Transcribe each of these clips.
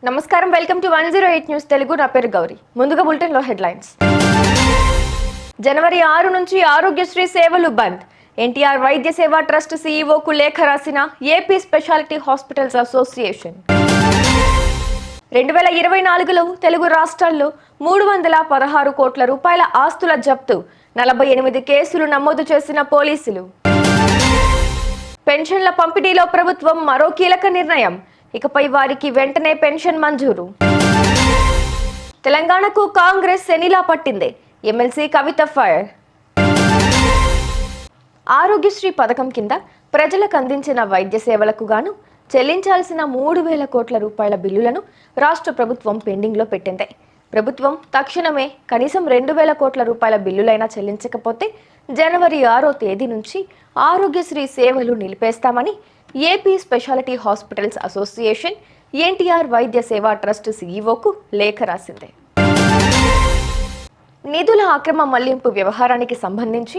నమస్కారం, welcome to 108 news Telugu. నా పేరు గౌరీ. ముందుగా బులెటిన్ లో హెడ్లైన్స్. జనవరి 6 నుంచి ఆరోగ్యశ్రీ సేవలు బంద్. ఎన్టీఆర్ వైద్య సేవా ట్రస్ట్ సీఈఓకు లేఖ రాసిన ఏపీ స్పెషాలిటీ హాస్పిటల్స్ అసోసియేషన్. 2024లో తెలుగు రాష్ట్రాల్లో 316 కోట్ల రూపాయల ఆస్తుల జప్తు, 48 కేసులు నమోదు చేసిన పోలీసులు. పెన్షన్ల పంపిణీలో ప్రభుత్వం మరో కీలక నిర్ణయం, ఇకపై వారికి వెంటనే పెన్షన్ మంజూరు. తెలంగాణకు కాంగ్రెస్ శనిలా పట్టింది, ఎమ్మెల్సీ కవిత ఫైర్. ఆరోగ్యశ్రీ పథకం కింద ప్రజలకు అందించిన వైద్య సేవలకు గాను చెల్లించాల్సిన 3,000 కోట్ల రూపాయల బిల్లులను రాష్ట్ర ప్రభుత్వం పెండింగ్లో పెట్టింది. ప్రభుత్వం తక్షణమే కనీసం 2,000 కోట్ల రూపాయల బిల్లులైనా చెల్లించకపోతే జనవరి 6వ తేదీ నుంచి ఆరోగ్యశ్రీ సేవలు నిలిపేస్తామని AP specialty hospitals association NTR వైద్య సేవా ట్రస్ట్ సీఈఓకు లేఖ రాసింది. నిధుల అక్రమ మళ్లింపు వ్యవహారానికి సంబంధించి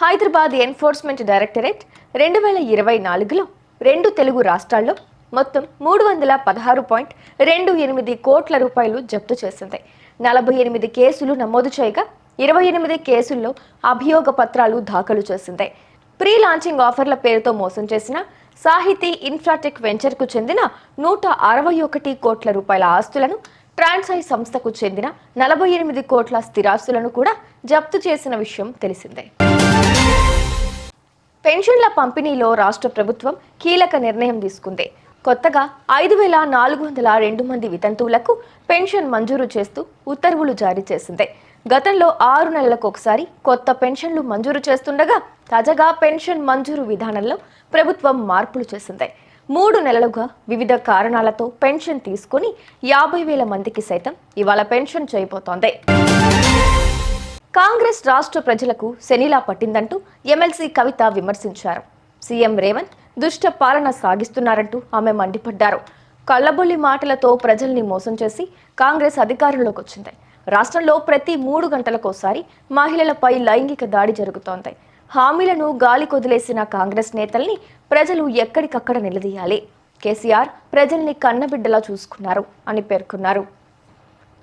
హైదరాబాద్ ఎన్ఫోర్స్మెంట్ డైరెక్టరేట్ 2024లో 2 తెలుగు రాష్ట్రాల్లో మొత్తం 316.28 కోట్ల రూపాయలు జప్తు చేసింది. 48 కేసులు నమోదు చేయగా 28 కేసుల్లో అభియోగ పత్రాలు దాఖలు చేసింది. ప్రీ లాంచింగ్ ఆఫర్ల పేరుతో మోసం చేసిన సాహితీ ఇన్ఫ్రాటెక్ వెంచర్కు చెందిన 161 కోట్ల రూపాయల ఆస్తులను, ట్రాన్సాయ్ సంస్థకు చెందిన 48 కోట్ల స్థిరాస్తులను కూడా జప్తు చేసిన విషయం తెలిసిందే. పెన్షన్ల పంపిణీలో రాష్ట్ర ప్రభుత్వం కీలక నిర్ణయం తీసుకుంది. కొత్తగా 5,402 మంది వితంతువులకు పెన్షన్ మంజూరు చేస్తూ ఉత్తర్వులు జారీ చేసింది. గతంలో 6 నెలలకు ఒకసారి కొత్త పెన్షన్లు మంజూరు చేస్తుండగా తాజాగా పెన్షన్ మంజూరు విధానంలో ప్రభుత్వం మార్పులు చేసింది. 3 నెలలుగా వివిధ కారణాలతో పెన్షన్ తీసుకుని 50,000 మందికి సైతం ఇవాళ పెన్షన్ చేయబోతోంది. కాంగ్రెస్ రాష్ట్ర ప్రజలకు శనిలా పట్టిందంటూ ఎమ్మెల్సీ కవిత విమర్శించారు. సీఎం రేవంత్ దుష్ట పాలన సాగిస్తున్నారంటూ ఆమె మండిపడ్డారు. కళ్ళబొల్లి మాటలతో ప్రజల్ని మోసం చేసి కాంగ్రెస్ అధికారంలోకి వచ్చింది. రాష్ట్రంలో ప్రతి 3 గంటలకోసారి మహిళలపై లైంగిక దాడి జరుగుతోంది. హామీలను గాలి కొదిలేసిన కాంగ్రెస్ నేతల్ని ప్రజలు ఎక్కడికక్కడ నిలదీయాలి. కేసీఆర్ ప్రజల్ని కన్నబిడ్డలా చూసుకున్నారు అని పేర్కొన్నారు.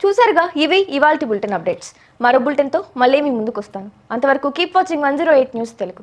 చూసారుగా, ఇవి ఇవాల్టి బులెటిన్ అప్డేట్స్. మరో బులెటిన్తో మళ్ళీ మీ ముందుకు వస్తాను. అంతవరకు కీప్ వాచింగ్ 108 న్యూస్ తెలుగు.